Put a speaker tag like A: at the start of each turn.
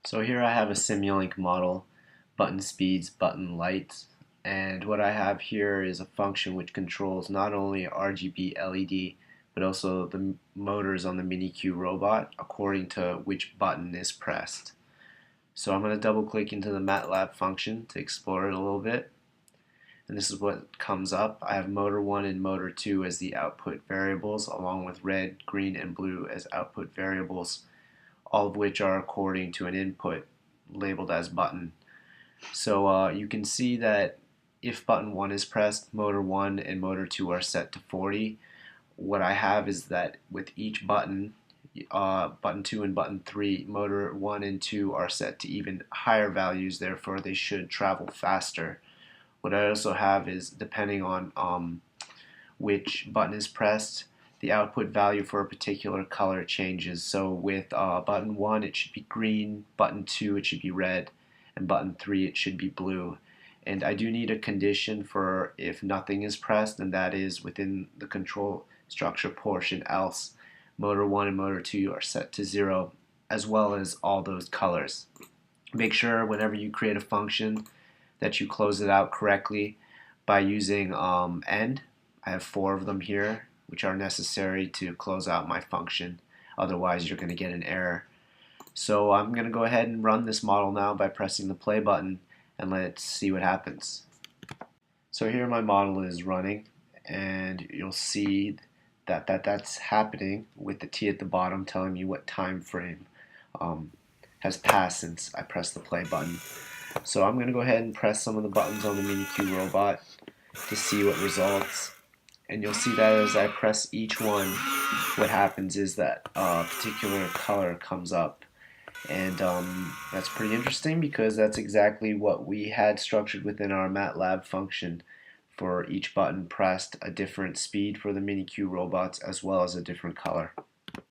A: So here I have a Simulink model, button speeds, button lights, and what I have here is a function which controls not only RGB LED but also the motors on the Mini-Q robot according to which button is pressed. So I'm going to double click into the MATLAB function to explore it a little bit, and this is what comes up. I have motor 1 and motor 2 as the output variables, along with red, green, and blue as output variables, all of which are according to an input labeled as button. So you can see that if button 1 is pressed, motor 1 and motor 2 are set to 40. What I have is that with each button, button 2 and button 3, motor 1 and 2 are set to even higher values, therefore they should travel faster. What I also have is, depending on which button is pressed, the output value for a particular color changes. So with button 1 it should be green, button 2 it should be red, and button 3 it should be blue. And I do need a condition for if nothing is pressed, and that is within the control structure portion, else motor 1 and motor 2 are set to 0, as well as all those colors. Make sure whenever you create a function that you close it out correctly by using end. I have 4 of them here, which are necessary to close out my function. Otherwise, you're going to get an error. So I'm going to go ahead and run this model now by pressing the play button, and let's see what happens. So here my model is running, and you'll see that's happening with the T at the bottom telling me what time frame has passed since I pressed the play button. So I'm going to go ahead and press some of the buttons on the Mini-Q robot to see what results. And you'll see that as I press each one, what happens is that a particular color comes up. And that's pretty interesting because that's exactly what we had structured within our MATLAB function. For each button pressed, a different speed for the Mini-Q robots as well as a different color.